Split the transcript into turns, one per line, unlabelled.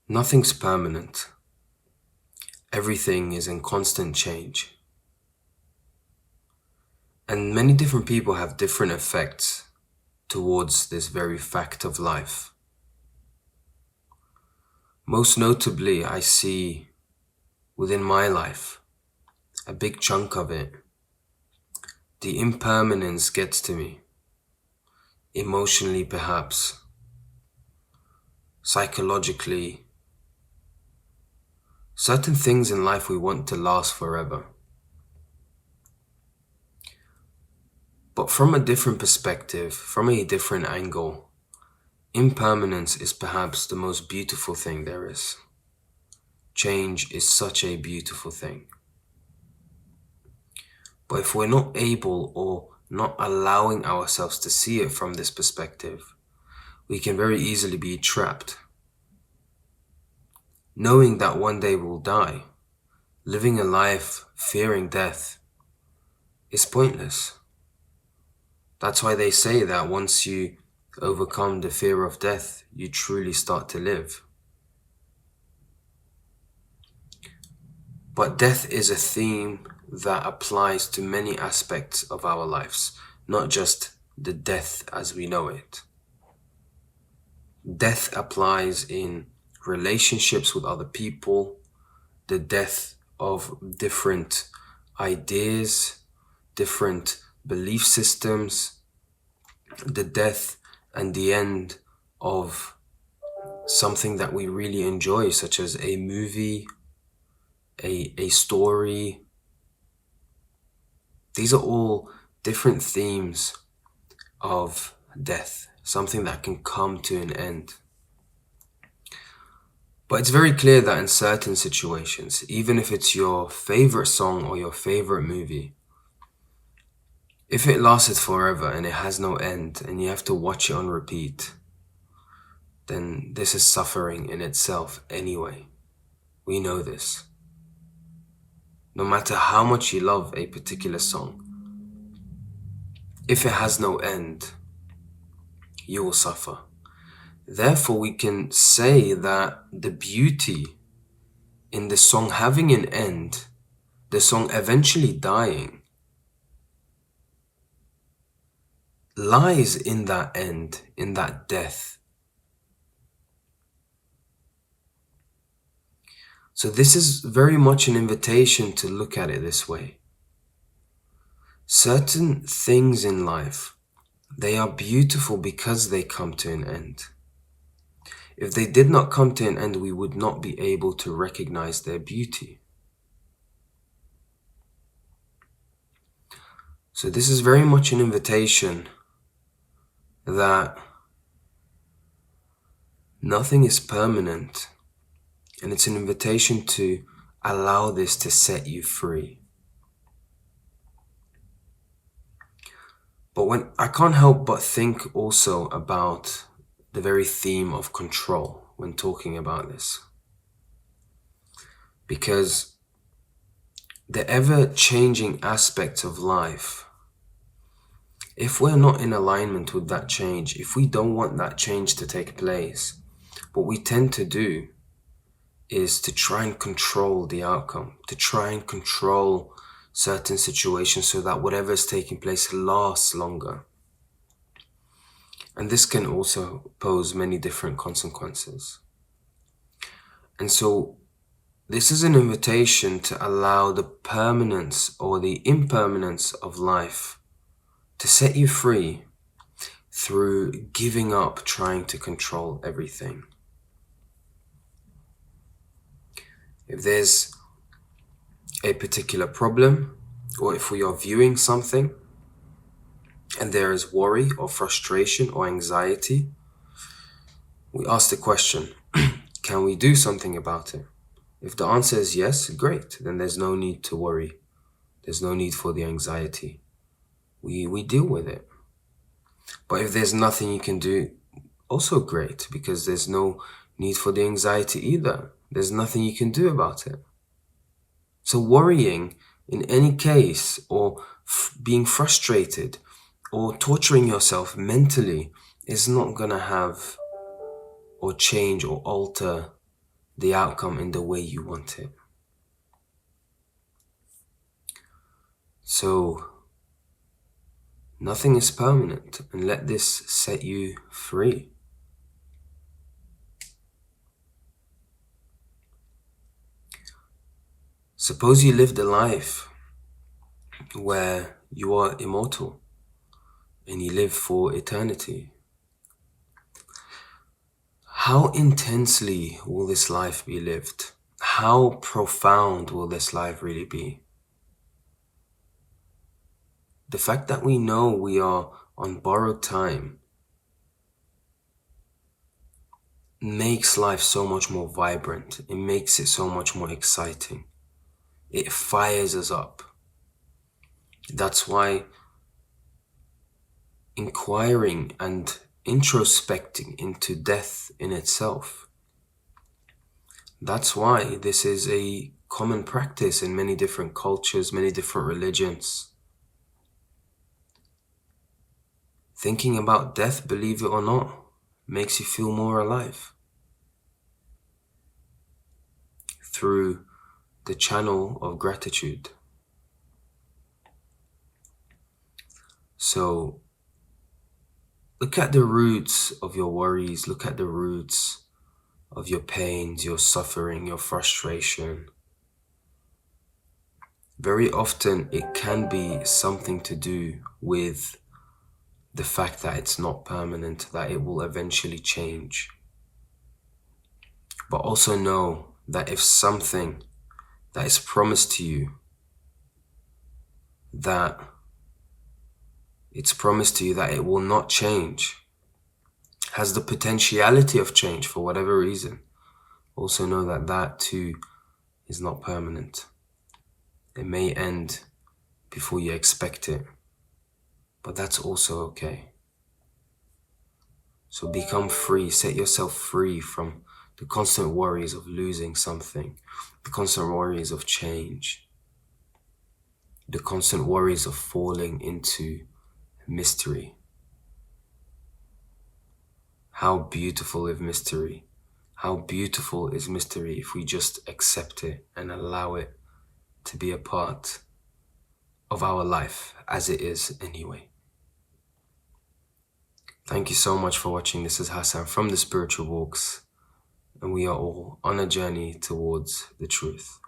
Nothing's permanent. Everything is in constant change. And many different people have different effects towards this very fact of life. Most notably, I see within my life, a big chunk of it, the impermanence gets to me. Emotionally, perhaps. Psychologically. Certain things in life we want to last forever. But from a different perspective, from a different angle, impermanence is perhaps the most beautiful thing there is. Change is such a beautiful thing. But if we're not able or not allowing ourselves to see it from this perspective, we can very easily be trapped. Knowing that one day we'll die, living a life fearing death, is pointless. That's why they say that once you overcome the fear of death, you truly start to live. But death is a theme that applies to many aspects of our lives, not just the death as we know it. Death applies in relationships with other people, the death of different ideas, different belief systems, the death and the end of something that we really enjoy, such as a movie, a story. These are all different themes of death, something that can come to an end. But it's very clear that in certain situations, even if it's your favorite song or your favorite movie, if it lasted forever and it has no end and you have to watch it on repeat, then this is suffering in itself anyway. We know this. No matter how much you love a particular song, if it has no end, you will suffer. Therefore, we can say that the beauty in the song having an end, the song eventually dying, lies in that end, in that death. So this is very much an invitation to look at it this way. Certain things in life, they are beautiful because they come to an end. If they did not come to an end, we would not be able to recognize their beauty. So this is very much an invitation that nothing is permanent, and it's an invitation to allow this to set you free. But when I can't help but think also about the very theme of control when talking about this. Because the ever-changing aspects of life, if we're not in alignment with that change, if we don't want that change to take place, what we tend to do is to try and control the outcome, to try and control certain situations so that whatever is taking place lasts longer. And this can also pose many different consequences. And so this is an invitation to allow the permanence or the impermanence of life to set you free through giving up trying to control everything. If there's a particular problem, or if we are viewing something and there is worry or frustration or anxiety, we ask the question, can we do something about it? If the answer is yes, great, then there's no need to worry. There's no need for the anxiety. We deal with it. But if there's nothing you can do, also great, because there's no need for the anxiety either. There's nothing you can do about it. So worrying in any case, or being frustrated, or torturing yourself mentally is not going to have or change or alter the outcome in the way you want it. So, nothing is permanent, and let this set you free. Suppose you lived a life where you are immortal and you live for eternity. How intensely will this life be lived? How profound will this life really be? The fact that we know we are on borrowed time makes life so much more vibrant. It makes it so much more exciting. It fires us up. That's why inquiring and introspecting into death in itself, that's why this is a common practice in many different cultures, many different religions. Thinking about death, believe it or not, makes you feel more alive. Through the channel of gratitude. So, look at the roots of your worries, look at the roots of your pains, your suffering, your frustration. Very often it can be something to do with the fact that it's not permanent, that it will eventually change. But also know that if something that is promised to you, that it's promised to you that it will not change, has the potentiality of change for whatever reason, also know that that too is not permanent. It may end before you expect it, but that's also okay. So become free, set yourself free from the constant worries of losing something, the constant worries of change, the constant worries of falling into mystery. How beautiful is mystery? How beautiful is mystery if we just accept it and allow it to be a part of our life as it is anyway. Thank you so much for watching. This is Hassan from The Spiritual Walks, and we are all on a journey towards the truth.